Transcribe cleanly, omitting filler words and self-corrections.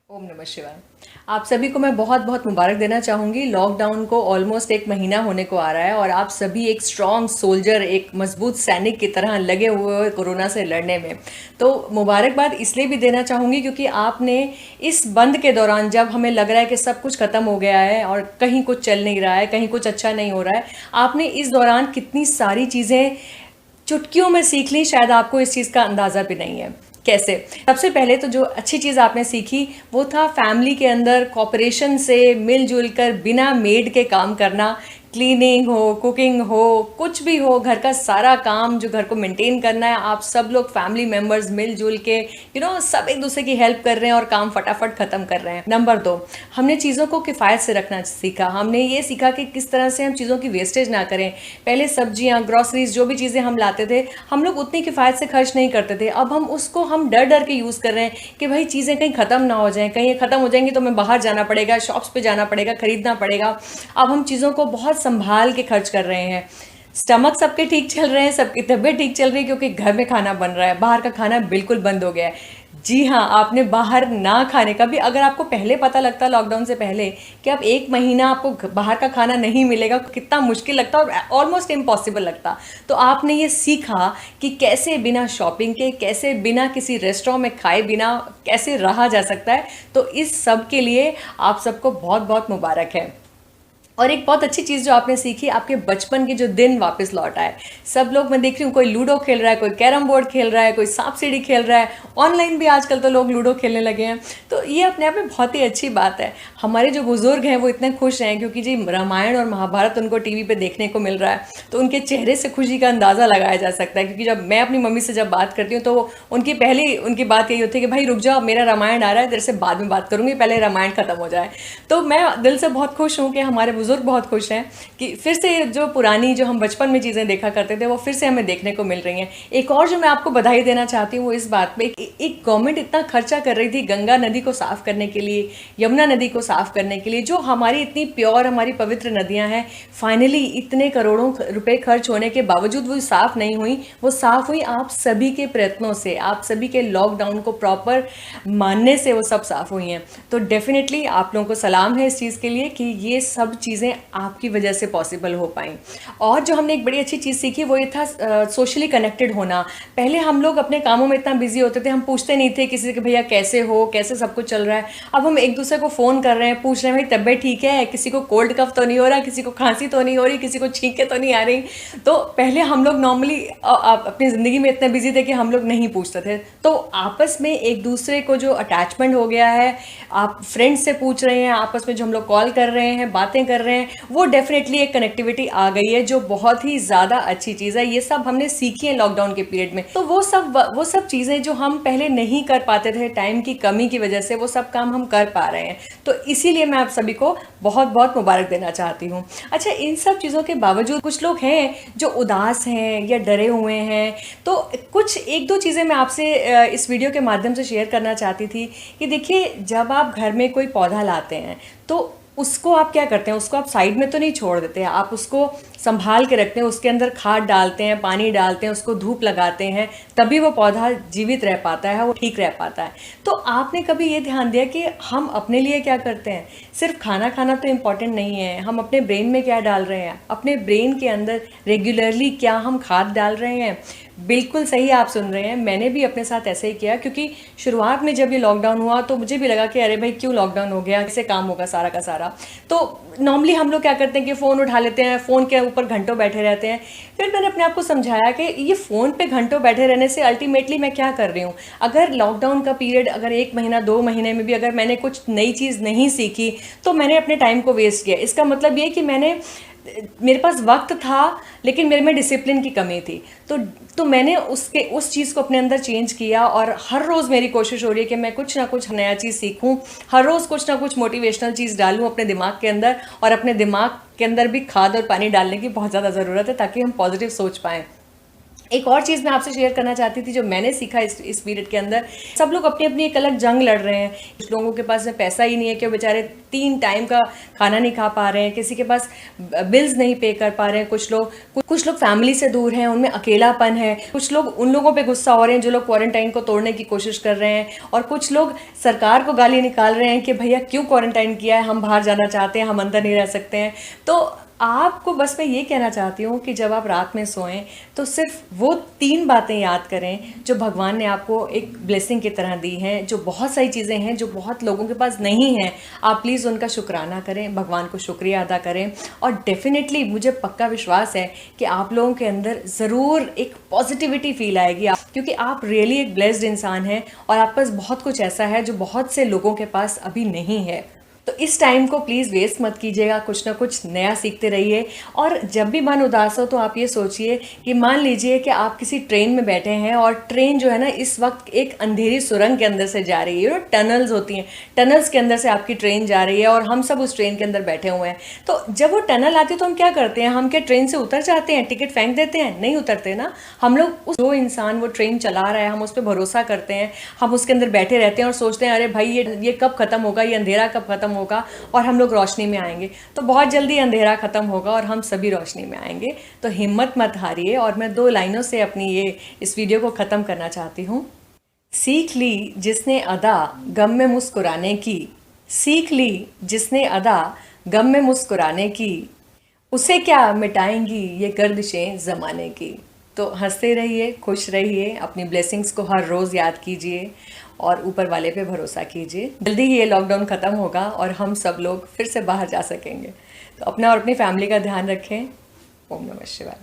ओम नमः शिवाय। आप सभी को मैं बहुत बहुत मुबारक देना चाहूँगी। लॉकडाउन को ऑलमोस्ट एक महीना होने को आ रहा है और आप सभी एक स्ट्रॉन्ग सोल्जर, एक मजबूत सैनिक की तरह लगे हुए हो कोरोना से लड़ने में। तो मुबारकबाद इसलिए भी देना चाहूँगी क्योंकि आपने इस बंद के दौरान, जब हमें लग रहा है कि सब कुछ खत्म हो गया है और कहीं कुछ चल नहीं रहा है, कहीं कुछ अच्छा नहीं हो रहा है, आपने इस दौरान कितनी सारी चीज़ें चुटकियों में सीख ली, शायद आपको इस चीज़ का अंदाज़ा भी नहीं है। कैसे? सबसे पहले तो जो अच्छी चीज़ आपने सीखी वो था फैमिली के अंदर कॉपरेशन से मिलजुल कर बिना मेड के काम करना। क्लीनिंग हो, कुकिंग हो, कुछ भी हो, घर का सारा काम जो घर को मेंटेन करना है, आप सब लोग फैमिली मेंबर्स मिलजुल के सब एक दूसरे की हेल्प कर रहे हैं और काम फटाफट खत्म कर रहे हैं। नंबर 2, हमने चीज़ों को किफ़ायत से रखना सीखा। हमने ये सीखा कि किस तरह से हम चीज़ों की वेस्टेज ना करें। पहले सब्जियां, ग्रॉसरीज, जो भी चीज़ें हम लाते थे, हम लोग उतनी किफ़ायत से खर्च नहीं करते थे। अब हम डर डर के यूज़ कर रहे हैं कि भाई चीज़ें कहीं ख़त्म ना हो जाएं, कहीं ये ख़त्म हो जाएंगी तो हमें बाहर जाना पड़ेगा, शॉप्स पे जाना पड़ेगा, खरीदना पड़ेगा। अब हम चीज़ों को बहुत संभाल के खर्च कर रहे हैं। स्टमक सबके ठीक चल रहे हैं, सबकी तबीयत ठीक चल रही है क्योंकि घर में खाना बन रहा है, बाहर का खाना बिल्कुल बंद हो गया है। जी हाँ, आपने बाहर ना खाने का भी, अगर आपको पहले पता लगता लॉकडाउन से पहले कि अब एक महीना आपको बाहर का खाना नहीं मिलेगा, कितना मुश्किल लगता और ऑलमोस्ट इम्पॉसिबल लगता। तो आपने ये सीखा कि कैसे बिना शॉपिंग के, कैसे बिना किसी रेस्टोरेंट में खाए बिना कैसे रहा जा सकता है। तो इस सब के लिए आप सबको बहुत बहुत मुबारक है। और एक बहुत अच्छी चीज़ जो आपने सीखी, आपके बचपन के जो दिन वापस लौट आए। सब लोग, मैं देख रही हूँ, कोई लूडो खेल रहा है, कोई कैरम बोर्ड खेल रहा है, कोई सांप सीढ़ी खेल रहा है, ऑनलाइन भी आजकल तो लोग लूडो खेलने लगे हैं। तो ये अपने आप में बहुत ही अच्छी बात है। हमारे जो बुजुर्ग हैं वो इतने खुश हैं क्योंकि जी रामायण और महाभारत उनको टीवी पे देखने को मिल रहा है, तो उनके चेहरे से खुशी का अंदाज़ा लगाया जा सकता है। क्योंकि जब मैं अपनी मम्मी से जब बात करती हूँ तो उनकी बात यही होती है कि भाई रुक जाओ, मेरा रामायण आ रहा है, तेरे से बाद में बात करूँगी, पहले रामायण खत्म हो जाए। तो मैं दिल से बहुत खुश हूँ कि हमारे बुजुर्ग बहुत खुश हैं कि फिर से जो पुरानी, जो हम बचपन में चीज़ें देखा करते थे, वो फिर से हमें देखने को मिल रही हैं। एक और जो मैं आपको बधाई देना चाहती हूँ वो इस बात पे, एक गवर्नमेंट इतना खर्चा कर रही थी गंगा नदी को साफ करने के लिए, यमुना नदी को साफ करने के लिए, जो हमारी इतनी प्योर, हमारी पवित्र नदियां हैं। फाइनली इतने करोड़ों रुपए खर्च होने के बावजूद वो साफ नहीं हुई, वो साफ हुई आप सभी के प्रयत्नों से, आप सभी के लॉकडाउन को प्रॉपर मानने से वो सब साफ हुई हैं। तो डेफिनेटली आप लोगों को सलाम है इस चीज़ के लिए कि ये सब चीज़ें आपकी वजह से पॉसिबल हो पाई। और जो हमने एक बड़ी अच्छी चीज़ सीखी वो ये था सोशली कनेक्टेड होना। पहले हम लोग अपने कामों में इतना बिजी होते थे, हम पूछते नहीं थे किसी से कि भैया कैसे हो, कैसे सब कुछ चल रहा है। अब हम एक दूसरे को फ़ोन कर रहे हैं, पूछ रहे हैं भाई तबीयत ठीक है, किसी को कोल्ड कफ तो नहीं हो रहा, किसी को खांसी तो नहीं हो रही, किसी को छींके तो नहीं आ रही। तो पहले हम लोग नॉर्मली अपनी ज़िंदगी में इतने बिजी थे कि हम लोग नहीं पूछते थे। तो आपस में एक दूसरे को जो अटैचमेंट हो गया है, आप फ्रेंड्स से पूछ रहे हैं, आपस में जो हम लोग कॉल कर रहे हैं, बातें कर रहे हैं, वो डेफिनेटली एक कनेक्टिविटी आ गई है जो बहुत ही ज़्यादा अच्छी चीज़ है। ये सब हमने सीखी है लॉकडाउन के पीरियड में। तो वो सब चीज़ें जो हम पहले नहीं कर पाते थे टाइम की कमी की वजह से, वो सब काम हम कर पा रहे हैं। तो इसीलिए मैं आप सभी को बहुत बहुत मुबारक देना चाहती हूँ। अच्छा, इन सब चीज़ों के बावजूद कुछ लोग हैं जो उदास हैं या डरे हुए हैं। तो कुछ एक दो चीज़ें मैं आपसे इस वीडियो के माध्यम से शेयर करना चाहती थी कि देखिए, जब आप घर में कोई पौधा लाते हैं तो उसको आप क्या करते हैं, उसको आप साइड में तो नहीं छोड़ देते हैं, आप उसको संभाल के रखते हैं, उसके अंदर खाद डालते हैं, पानी डालते हैं, उसको धूप लगाते हैं, तभी वो पौधा जीवित रह पाता है, वो ठीक रह पाता है। तो आपने कभी ये ध्यान दिया कि हम अपने लिए क्या करते हैं? सिर्फ खाना खाना तो इम्पॉर्टेंट नहीं है, हम अपने ब्रेन में क्या डाल रहे हैं, अपने ब्रेन के अंदर रेगुलरली क्या हम खाद डाल रहे हैं? बिल्कुल सही आप सुन रहे हैं, मैंने भी अपने साथ ऐसे ही किया। क्योंकि शुरुआत में जब ये लॉकडाउन हुआ तो मुझे भी लगा कि अरे भाई क्यों लॉकडाउन हो गया, कैसे काम होगा सारा का सारा। तो नॉर्मली हम लोग क्या करते हैं कि फ़ोन उठा लेते हैं, फ़ोन के ऊपर घंटों बैठे रहते हैं। फिर मैंने अपने आप को समझाया कि ये फ़ोन पे घंटों बैठे रहने से अल्टीमेटली मैं क्या कर रही हूँ। अगर लॉकडाउन का पीरियड, अगर 1 महीना 2 महीने में भी अगर मैंने कुछ नई चीज़ नहीं सीखी तो मैंने अपने टाइम को वेस्ट किया। इसका मतलब ये कि मेरे पास वक्त था लेकिन मेरे में डिसिप्लिन की कमी थी। तो मैंने उस चीज़ को अपने अंदर चेंज किया और हर रोज़ मेरी कोशिश हो रही है कि मैं कुछ ना कुछ नया चीज़ सीखूं, हर रोज़ कुछ ना कुछ मोटिवेशनल चीज़ डालूं अपने दिमाग के अंदर। और अपने दिमाग के अंदर भी खाद और पानी डालने की बहुत ज़्यादा ज़रूरत है ताकि हम पॉजिटिव सोच पाएँ। एक और चीज़ मैं आपसे शेयर करना चाहती थी जो मैंने सीखा इस पीरियड के अंदर। सब लोग अपनी अपनी एक अलग जंग लड़ रहे हैं। कुछ लोगों के पास में पैसा ही नहीं है कि वो बेचारे 3 टाइम का खाना नहीं खा पा रहे हैं, किसी के पास बिल्स नहीं पे कर पा रहे हैं, कुछ लोग फैमिली से दूर हैं, उनमें अकेलापन है, कुछ लोग उन लोगों पे गुस्सा हो रहे हैं जो लोग क्वारंटाइन को तोड़ने की कोशिश कर रहे हैं, और कुछ लोग सरकार को गाली निकाल रहे हैं कि भैया क्यों क्वारंटाइन किया है, हम बाहर जाना चाहते हैं, हम अंदर नहीं रह सकते हैं। तो आपको बस मैं ये कहना चाहती हूँ कि जब आप रात में सोएं तो सिर्फ वो 3 बातें याद करें जो भगवान ने आपको एक ब्लेसिंग की तरह दी हैं, जो बहुत सारी चीज़ें हैं जो बहुत लोगों के पास नहीं हैं। आप प्लीज़ उनका शुक्राना करें, भगवान को शुक्रिया अदा करें, और डेफिनेटली मुझे पक्का विश्वास है कि आप लोगों के अंदर ज़रूर एक पॉजिटिविटी फील आएगी, क्योंकि आप रियली एक ब्लेस्ड इंसान हैं और आप पास बहुत कुछ ऐसा है जो बहुत से लोगों के पास अभी नहीं है। तो इस टाइम को प्लीज़ वेस्ट मत कीजिएगा, कुछ ना कुछ नया सीखते रहिए। और जब भी मन उदास हो तो आप ये सोचिए कि मान लीजिए कि आप किसी ट्रेन में बैठे हैं और ट्रेन जो है ना इस वक्त एक अंधेरी सुरंग के अंदर से जा रही है, टनल्स होती हैं, टनल्स के अंदर से आपकी ट्रेन जा रही है और हम सब उस ट्रेन के अंदर बैठे हुए हैं। तो जब वो टनल आती है तो हम क्या करते हैं, हम क्या ट्रेन से उतर जाते हैं, टिकट फेंक देते हैं? नहीं उतरते ना। हम लोग जो इंसान वो ट्रेन चला रहा है हम उस पर भरोसा करते हैं, हम उसके अंदर बैठे रहते हैं और सोचते हैं अरे भाई ये कब खत्म होगा, ये अंधेरा कब खत्म होगा और हम लोग रोशनी में आएंगे। तो बहुत जल्दी अंधेरा खत्म होगा और हम सभी रोशनी में आएंगे। तो हिम्मत मत हारिए। और मैं 2 लाइनों से अपनी इस वीडियो को ख़त्म करना चाहती हूँ। सीख ली जिसने अदा गम में मुस्कुराने की, सीख ली जिसने अदा गम में मुस्कुराने की, उसे क्या मिटाएंगी ये गर्दिशें ज़माने की। तो हंसते रहिए, खुश रहिए, अपनी ब्लेसिंग्स को हर रोज़ याद कीजिए और ऊपर वाले पे भरोसा कीजिए। जल्दी ही ये लॉकडाउन ख़त्म होगा और हम सब लोग फिर से बाहर जा सकेंगे। तो अपना और अपनी फैमिली का ध्यान रखें। ओम नमः शिवाय।